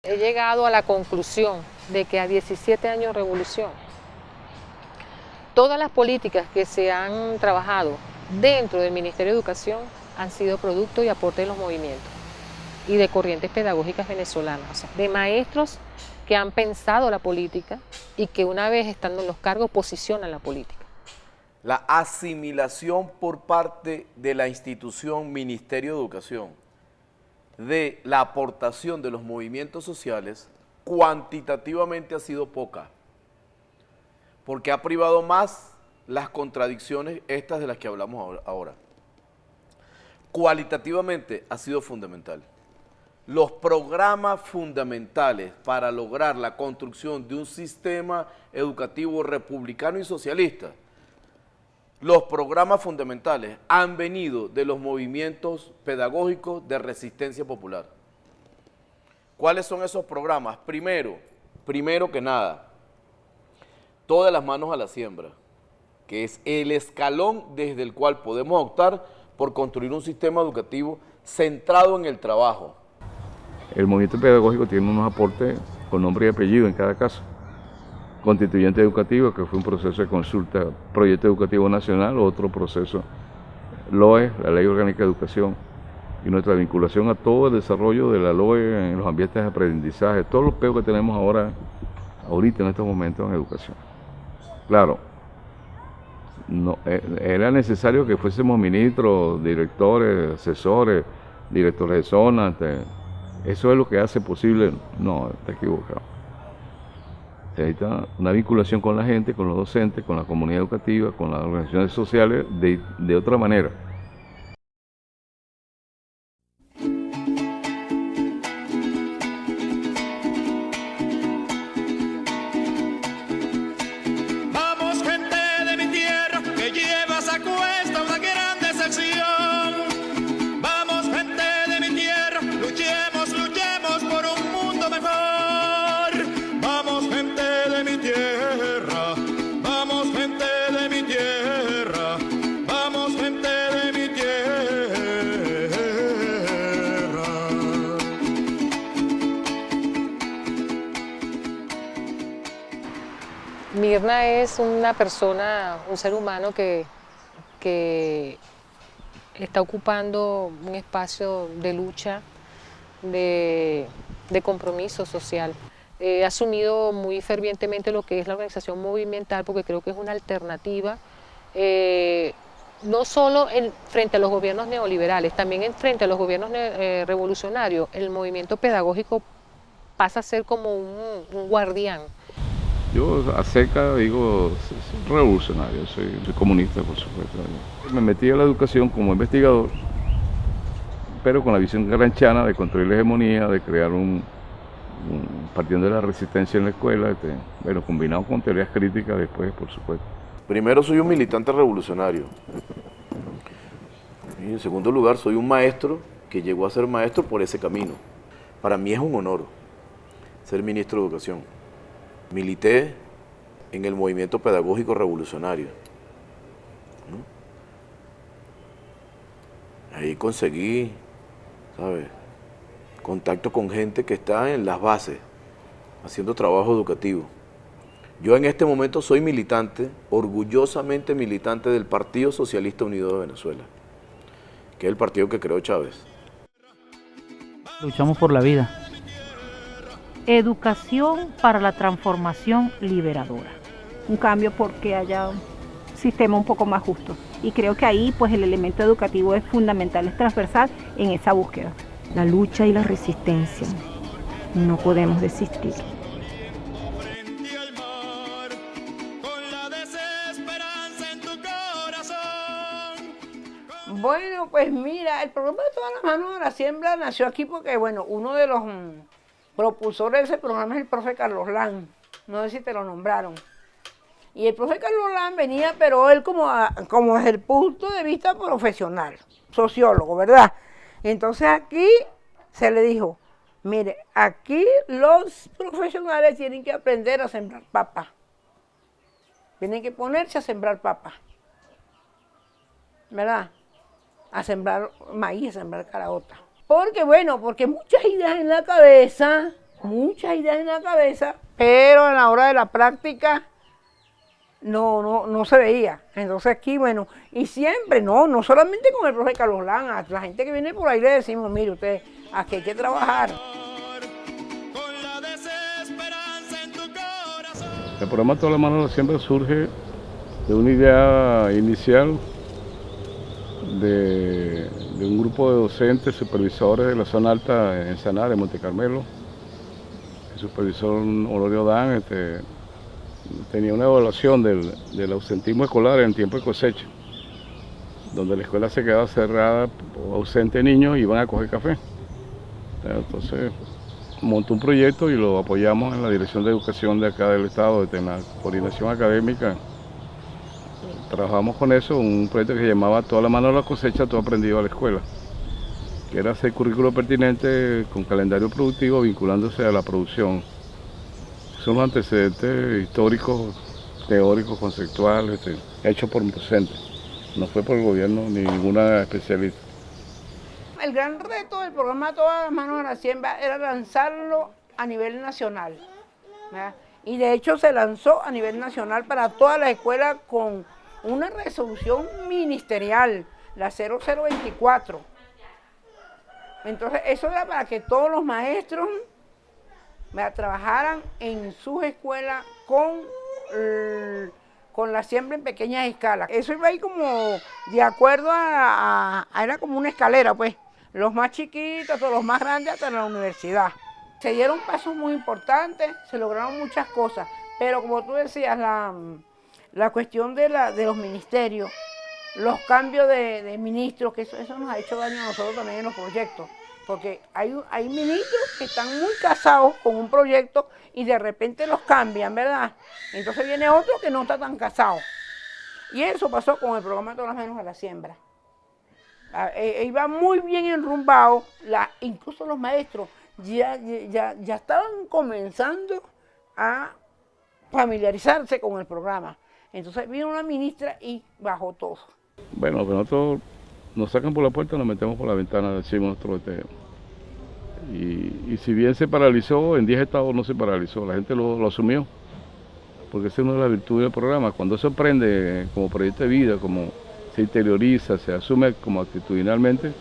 he llegado a la conclusión de que a 17 años de revolución, todas las políticas que se han trabajado dentro del Ministerio de Educación han sido producto y aporte de los movimientos y de corrientes pedagógicas venezolanas, o sea, de maestros que han pensado la política y que una vez estando en los cargos posicionan la política. La asimilación por parte de la institución Ministerio de Educación de la aportación de los movimientos sociales cuantitativamente ha sido poca, porque ha privado más las contradicciones estas de las que hablamos ahora. Cualitativamente ha sido fundamental. Los programas fundamentales para lograr la construcción de un sistema educativo republicano y socialista, los programas fundamentales han venido de los movimientos pedagógicos de resistencia popular. ¿Cuáles son esos programas? Primero que nada, todas las manos a la siembra, que es el escalón desde el cual podemos optar por construir un sistema educativo centrado en el trabajo. El movimiento pedagógico tiene unos aportes con nombre y apellido en cada caso. Constituyente educativo, que fue un proceso de consulta, proyecto educativo nacional, otro proceso, LOE, la Ley Orgánica de Educación, y nuestra vinculación a todo el desarrollo de la LOE en los ambientes de aprendizaje, todos los peos que tenemos ahorita en estos momentos en educación. Claro, no, era necesario que fuésemos ministros, directores, asesores, directores de zona, eso es lo que hace posible, no, está equivocado. Se necesita una vinculación con la gente, con los docentes, con la comunidad educativa, con las organizaciones sociales, de otra manera. Vamos, gente de mi tierra, que llevas a cuesta una gran decepción. Vamos, gente de mi tierra, luchemos, luchemos por un mundo mejor. Vamos, gente de mi tierra, vamos, gente de mi tierra, vamos, gente de mi tierra. Mirna es una persona, un ser humano que está ocupando un espacio de lucha, de compromiso social. He asumido muy fervientemente lo que es la organización movimental porque creo que es una alternativa, no solo frente a los gobiernos neoliberales, también frente a los gobiernos revolucionarios. El movimiento pedagógico pasa a ser como un guardián. Yo a seca digo, soy revolucionario, soy comunista, por supuesto. Me metí a la educación como investigador, pero con la visión granchana de construir la hegemonía, de crear partiendo de la resistencia en la escuela, bueno, combinado con teorías críticas después, por supuesto. Primero, soy un militante revolucionario. Y en segundo lugar, soy un maestro que llegó a ser maestro por ese camino. Para mí es un honor ser ministro de Educación. Milité en el movimiento pedagógico revolucionario. Ahí conseguí, ¿sabes?, contacto con gente que está en las bases, haciendo trabajo educativo. Yo en este momento soy militante, orgullosamente militante del Partido Socialista Unido de Venezuela, que es el partido que creó Chávez. Luchamos por la vida. Educación para la transformación liberadora. Un cambio porque haya un sistema un poco más justo. Y creo que ahí pues el elemento educativo es fundamental, es transversal en esa búsqueda. La lucha y la resistencia. No podemos desistir. Frente al mar, con la desesperanza en tu corazón. Bueno, pues mira, el programa de Todas las Manos a la Siembra nació aquí porque, bueno, uno de los propulsores de ese programa es el profe Carlos Lan. No sé si te lo nombraron. Y el profe Carlos Lan venía, pero él como desde el punto de vista profesional, sociólogo, ¿verdad? Entonces aquí se le dijo, mire, aquí los profesionales tienen que aprender a sembrar papa. Tienen que ponerse a sembrar papa, ¿verdad? A sembrar maíz, a sembrar caraota. Porque bueno, porque muchas ideas en la cabeza, muchas ideas en la cabeza, pero a la hora de la práctica no se veía. Entonces aquí, bueno, y siempre, no solamente con el profe Carlos Lan, a la gente que viene por ahí le decimos, mire usted, aquí hay que trabajar. Con la desesperanza en tu corazón. El programa Toda la Mano a la Siembra surge de una idea inicial de un grupo de docentes, supervisores de la zona alta en Sanare, en Monte Carmelo. El supervisor Olorio Dan tenía una evaluación del ausentismo escolar en tiempo de cosecha, donde la escuela se quedaba cerrada, ausente niños y iban a coger café. Entonces montó un proyecto y lo apoyamos en la Dirección de Educación de acá del Estado, en la coordinación académica. Trabajamos con eso, un proyecto que se llamaba Toda la Mano a la Cosecha, todo aprendido a la escuela, que era hacer currículo pertinente con calendario productivo vinculándose a la producción. Son los antecedentes históricos, teóricos, conceptuales, hechos por docentes. No fue por el gobierno ni ninguna especialista. El gran reto del programa Todas las Manos a la Siembra era lanzarlo a nivel nacional, ¿verdad? Y de hecho se lanzó a nivel nacional para todas las escuelas con una resolución ministerial, la 0024. Entonces eso era para que todos los maestros trabajaran en sus escuelas con la siembra en pequeñas escalas. Eso iba ahí como de acuerdo era como una escalera, pues, los más chiquitos, los más grandes hasta la universidad. Se dieron pasos muy importantes, se lograron muchas cosas, pero como tú decías, la cuestión de los ministerios, los cambios de ministros, que eso nos ha hecho daño a nosotros también en los proyectos, porque hay ministros que están muy casados con un proyecto y de repente los cambian, ¿verdad? Entonces viene otro que no está tan casado. Y eso pasó con el programa Todas las Manos a la Siembra. Iba muy bien enrumbado, incluso los maestros ya estaban comenzando a familiarizarse con el programa. Entonces vino una ministra y bajó todo. Bueno, pero nosotros nos sacan por la puerta, nos metemos por la ventana, decimos nosotros. Y si bien se paralizó, en 10 estados no se paralizó, la gente lo asumió, porque esa es una de las virtudes del programa. Cuando se aprende como proyecto de vida, como se interioriza, se asume como actitudinalmente,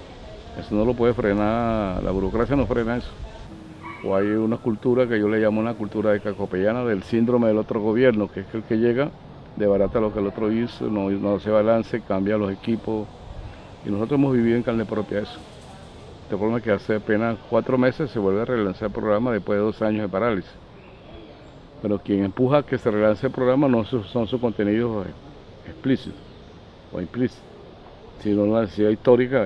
eso no lo puede frenar, la burocracia no frena eso. O hay una cultura que yo le llamo una cultura de cacopellana, del síndrome del otro gobierno, que es el que llega, debarata lo que el otro hizo, no hace balance, cambia los equipos, y nosotros hemos vivido en carne propia eso. De forma que hace apenas 4 meses se vuelve a relanzar el programa después de 2 años de parálisis. Pero quien empuja a que se relance el programa no son sus contenidos explícitos o implícitos, sino la necesidad histórica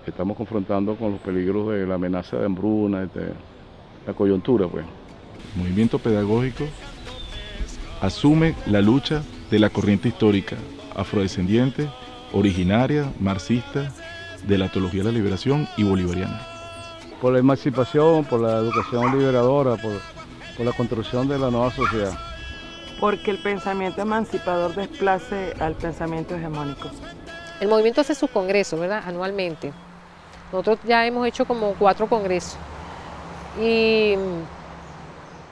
que estamos confrontando con los peligros de la amenaza de hambruna, la coyuntura, pues. El movimiento pedagógico asume la lucha de la corriente histórica afrodescendiente, originaria, marxista, de la teología de la liberación y bolivariana. Por la emancipación, por la educación liberadora, por la construcción de la nueva sociedad. Porque el pensamiento emancipador desplace al pensamiento hegemónico. El movimiento hace sus congresos, ¿verdad? Anualmente. Nosotros ya hemos hecho como 4 congresos.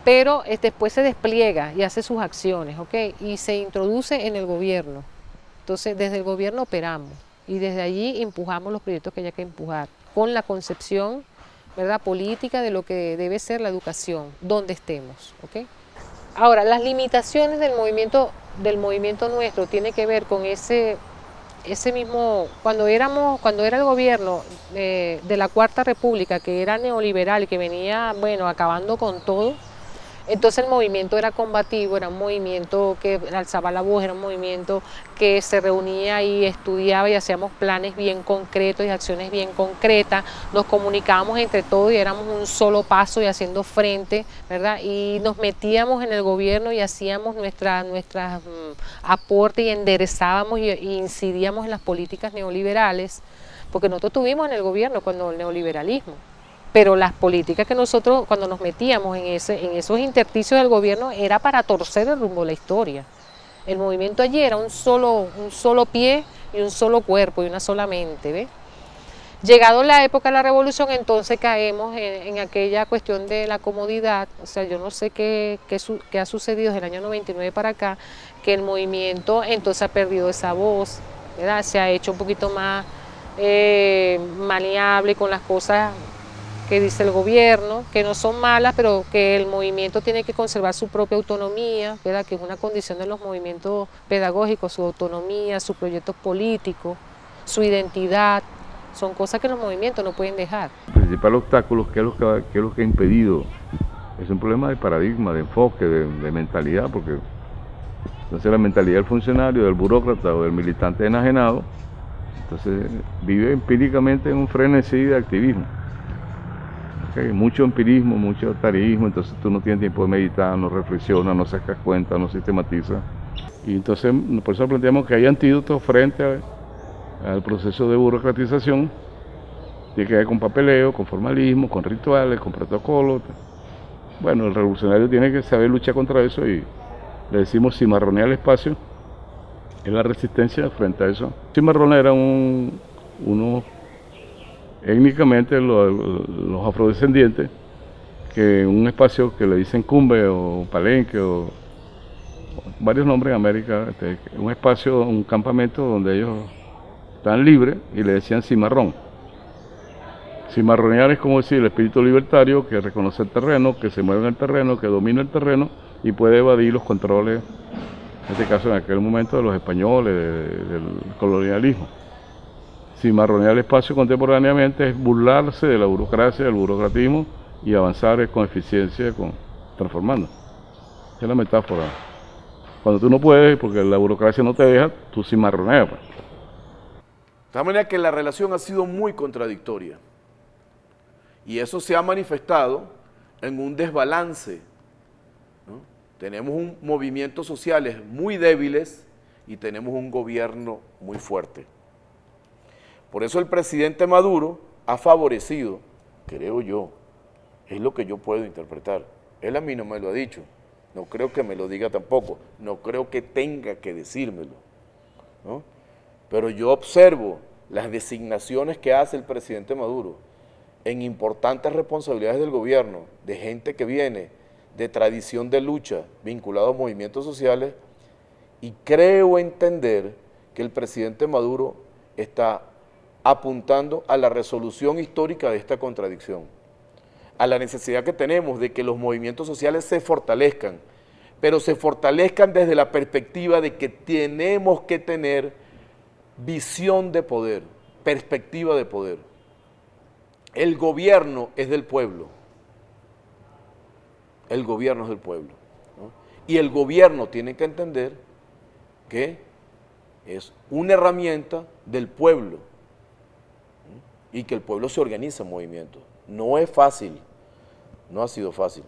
Pero después se despliega y hace sus acciones, ¿ok? Y se introduce en el gobierno. Entonces, desde el gobierno operamos y desde allí empujamos los proyectos que haya que empujar, con la concepción, ¿verdad?, política de lo que debe ser la educación, donde estemos, ¿ok? Ahora, las limitaciones del movimiento nuestro tiene que ver con ese mismo, cuando era el gobierno de la Cuarta República, que era neoliberal y que venía, bueno, acabando con todo. Entonces el movimiento era combativo, era un movimiento que alzaba la voz, era un movimiento que se reunía y estudiaba y hacíamos planes bien concretos y acciones bien concretas, nos comunicábamos entre todos y éramos un solo paso y haciendo frente, ¿verdad? Y nos metíamos en el gobierno y hacíamos nuestras aportes y enderezábamos y incidíamos en las políticas neoliberales, porque nosotros tuvimos en el gobierno cuando el neoliberalismo. Pero las políticas que nosotros, cuando nos metíamos en esos intersticios del gobierno, era para torcer el rumbo de la historia. El movimiento allí era un solo pie y un solo cuerpo y una sola mente, ¿ves? Llegado la época de la revolución, entonces caemos en aquella cuestión de la comodidad. O sea, yo no sé qué ha sucedido desde el año 99 para acá, que el movimiento entonces ha perdido esa voz, ¿verdad? Se ha hecho un poquito más maleable con las cosas que dice el gobierno, que no son malas, pero que el movimiento tiene que conservar su propia autonomía, ¿verdad? Que es una condición de los movimientos pedagógicos, su autonomía, sus proyectos políticos, su identidad. Son cosas que los movimientos no pueden dejar. El principal obstáculo, ¿qué es lo que ha impedido? Es un problema de paradigma, de enfoque, de mentalidad, porque entonces la mentalidad del funcionario, del burócrata o del militante enajenado, entonces vive empíricamente en un frenesí de activismo. ¿Okay? Mucho empirismo, mucho tareísmo, entonces tú no tienes tiempo de meditar, no reflexionas, no sacas cuenta, no sistematizas. Y entonces por eso planteamos que hay antídotos frente al proceso de burocratización. Tiene que ver con papeleo, con formalismo, con rituales, con protocolos. Bueno, el revolucionario tiene que saber luchar contra eso y le decimos cimarronear el espacio, es la resistencia frente a eso. Cimarrones eran étnicamente los afrodescendientes, que un espacio que le dicen Cumbe o Palenque o varios nombres en América, un espacio, un campamento donde ellos están libres y le decían cimarrón. Cimarronear es como decir el espíritu libertario que reconoce el terreno, que se mueve en el terreno, que domina el terreno y puede evadir los controles, en este caso en aquel momento de los españoles, del colonialismo. Cimarronear el espacio contemporáneamente es burlarse de la burocracia, del burocratismo y avanzar con eficiencia, transformando. Esa es la metáfora. Cuando tú no puedes, porque la burocracia no te deja, tú cimarroneas. Pues. De tal manera que la relación ha sido muy contradictoria. Y eso se ha manifestado en un desbalance, ¿no? Tenemos movimientos sociales muy débiles y tenemos un gobierno muy fuerte. Por eso el presidente Maduro ha favorecido, creo yo, es lo que yo puedo interpretar. Él a mí no me lo ha dicho, no creo que me lo diga tampoco, no creo que tenga que decírmelo, ¿no? Pero yo observo las designaciones que hace el presidente Maduro en importantes responsabilidades del gobierno, de gente que viene de tradición de lucha vinculado a movimientos sociales, y creo entender que el presidente Maduro está apuntando a la resolución histórica de esta contradicción, a la necesidad que tenemos de que los movimientos sociales se fortalezcan, pero se fortalezcan desde la perspectiva de que tenemos que tener visión de poder, perspectiva de poder. El gobierno es del pueblo. El gobierno es del pueblo, ¿no? Y el gobierno tiene que entender que es una herramienta del pueblo, ¿no? Y que el pueblo se organiza en movimientos. No es fácil, no ha sido fácil,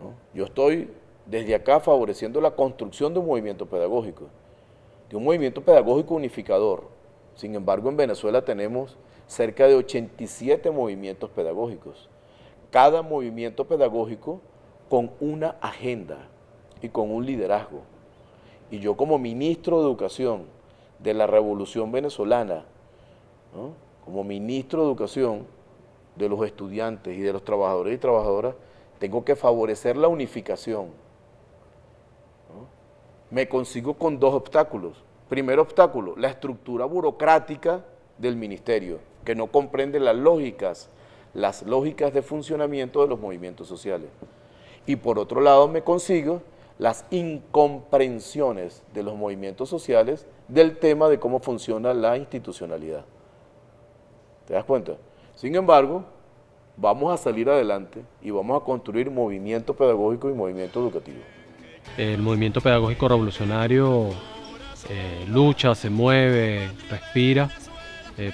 ¿no? Yo estoy desde acá favoreciendo la construcción de un movimiento pedagógico unificador. Sin embargo, en Venezuela tenemos cerca de 87 movimientos pedagógicos. Cada movimiento pedagógico con una agenda y con un liderazgo. Y yo como ministro de Educación de la Revolución Venezolana, ¿no? Como ministro de Educación de los estudiantes y de los trabajadores y trabajadoras, tengo que favorecer la unificación, ¿no? Me consigo con dos obstáculos. Primer obstáculo, la estructura burocrática del ministerio, que no comprende las lógicas de funcionamiento de los movimientos sociales. Y por otro lado me consigo las incomprensiones de los movimientos sociales del tema de cómo funciona la institucionalidad. ¿Te das cuenta? Sin embargo, vamos a salir adelante y vamos a construir movimiento pedagógico y movimiento educativo. El movimiento pedagógico revolucionario lucha, se mueve, respira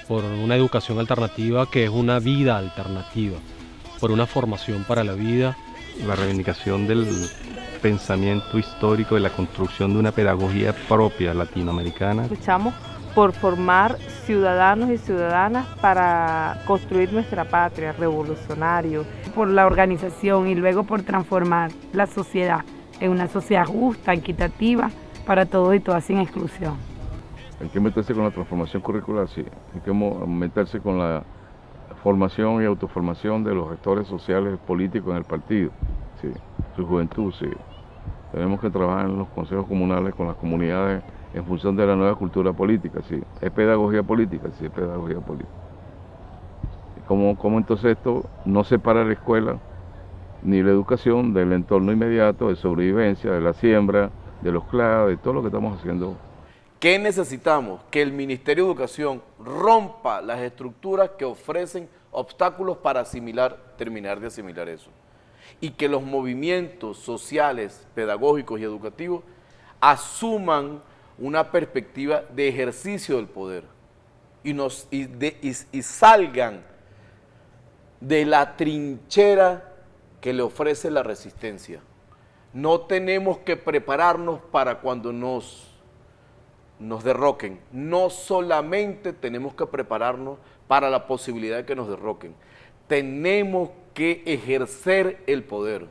por una educación alternativa que es una vida alternativa, por una formación para la vida. La reivindicación del pensamiento histórico, de la construcción de una pedagogía propia latinoamericana. Luchamos por formar ciudadanos y ciudadanas para construir nuestra patria, revolucionarios. Por la organización y luego por transformar la sociedad en una sociedad justa, equitativa, para todos y todas sin exclusión. Hay que meterse con la transformación curricular, sí. Hay que meterse con la formación y autoformación de los gestores sociales políticos en el partido, sí, su juventud, sí. Tenemos que trabajar en los consejos comunales con las comunidades en función de la nueva cultura política, sí. ¿Es pedagogía política? Sí, es pedagogía política. ¿Cómo entonces esto no separa la escuela ni la educación del entorno inmediato, de sobrevivencia, de la siembra, de los CLA, de todo lo que estamos haciendo? ¿Qué necesitamos? Que el Ministerio de Educación rompa las estructuras que ofrecen obstáculos para terminar de asimilar eso. Y que los movimientos sociales, pedagógicos y educativos asuman una perspectiva de ejercicio del poder y salgan de la trinchera que le ofrece la resistencia. No tenemos que prepararnos para cuando nos derroquen. No solamente tenemos que prepararnos para la posibilidad de que nos derroquen. Tenemos que ejercer el poder.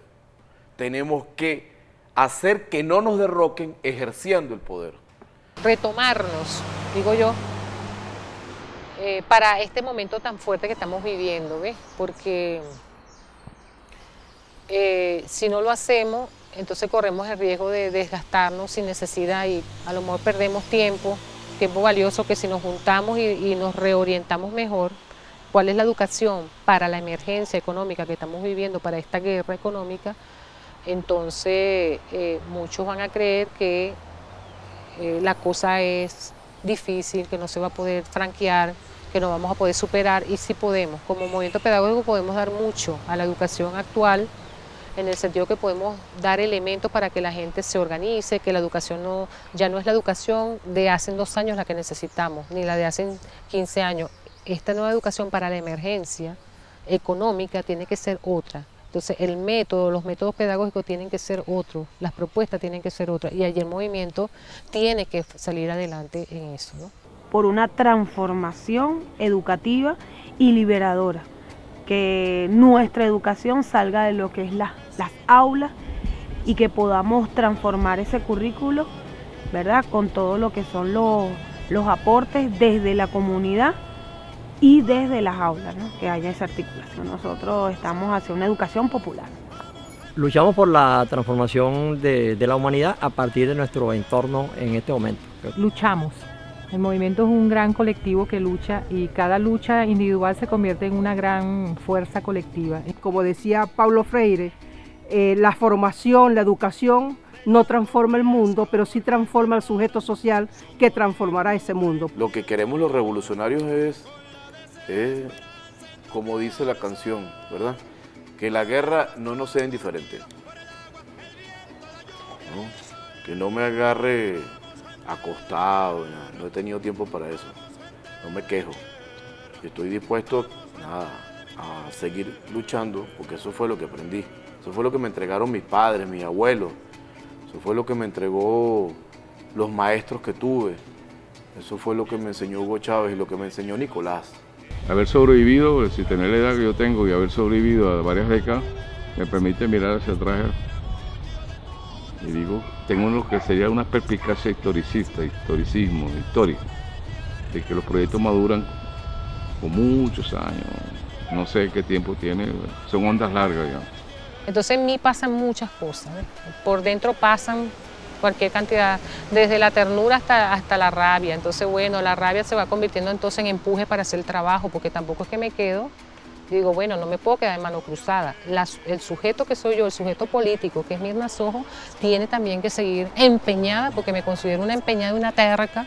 Tenemos que hacer que no nos derroquen ejerciendo el poder. Retomarnos, digo yo, para este momento tan fuerte que estamos viviendo, ¿ves? Porque si no lo hacemos, entonces corremos el riesgo de desgastarnos sin necesidad y a lo mejor perdemos tiempo valioso que si nos juntamos y nos reorientamos mejor, cuál es la educación para la emergencia económica que estamos viviendo, para esta guerra económica, entonces muchos van a creer que la cosa es difícil, que no se va a poder franquear, que no vamos a poder superar, y sí podemos. Como movimiento pedagógico podemos dar mucho a la educación actual, en el sentido que podemos dar elementos para que la gente se organice, que la educación ya no es la educación de hace 2 años la que necesitamos, ni la de hace 15 años. Esta nueva educación para la emergencia económica tiene que ser otra. Entonces los métodos pedagógicos tienen que ser otros, las propuestas tienen que ser otras, y allí el movimiento tiene que salir adelante en eso, ¿no? Por una transformación educativa y liberadora, que nuestra educación salga de lo que es las aulas y que podamos transformar ese currículo, ¿verdad?, con todo lo que son los aportes desde la comunidad y desde las aulas, ¿no?, que haya esa articulación. Nosotros estamos hacia una educación popular. Luchamos por la transformación de la humanidad a partir de nuestro entorno en este momento. Luchamos. El movimiento es un gran colectivo que lucha y cada lucha individual se convierte en una gran fuerza colectiva. Como decía Paulo Freire, la formación, la educación no transforma el mundo, pero sí transforma el sujeto social que transformará ese mundo. Lo que queremos los revolucionarios es como dice la canción, ¿verdad?, que la guerra no nos sea indiferente, ¿no? Que no me agarre acostado, no he tenido tiempo para eso, no me quejo, estoy dispuesto a seguir luchando, porque eso fue lo que aprendí, eso fue lo que me entregaron mis padres, mis abuelos, eso fue lo que me entregó los maestros que tuve, eso fue lo que me enseñó Hugo Chávez y lo que me enseñó Nicolás. Haber sobrevivido, si tener la edad que yo tengo y haber sobrevivido a varias décadas, me permite mirar hacia atrás y digo, tengo lo que sería una perspicacia historicismo, histórico, de que los proyectos maduran con muchos años, no sé qué tiempo tiene, son ondas largas ya. Entonces en mí pasan muchas cosas, ¿eh? Por dentro pasan cualquier cantidad, desde la ternura hasta la rabia. Entonces bueno, la rabia se va convirtiendo entonces en empuje para hacer el trabajo, porque tampoco es que me quedo. Digo, bueno, no me puedo quedar de mano cruzada. El sujeto que soy yo, el sujeto político, que es Mirna Sojo, tiene también que seguir empeñada, porque me considero una empeñada y una terca,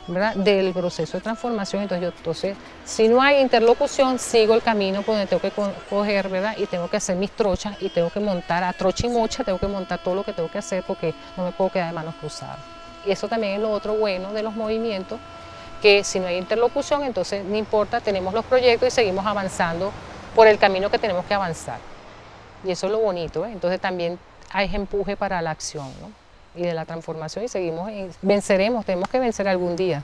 ¿verdad?, del proceso de transformación. Entonces, si no hay interlocución, sigo el camino por donde tengo que coger, ¿verdad?, y tengo que hacer mis trochas y tengo que montar a trocha y mocha, tengo que montar todo lo que tengo que hacer porque no me puedo quedar de manos cruzadas. Y eso también es lo otro bueno de los movimientos, que si no hay interlocución, entonces no importa, tenemos los proyectos y seguimos avanzando por el camino que tenemos que avanzar. Y eso es lo bonito, ¿eh? Entonces también hay empuje para la acción, ¿no?, y de la transformación, y venceremos, tenemos que vencer algún día.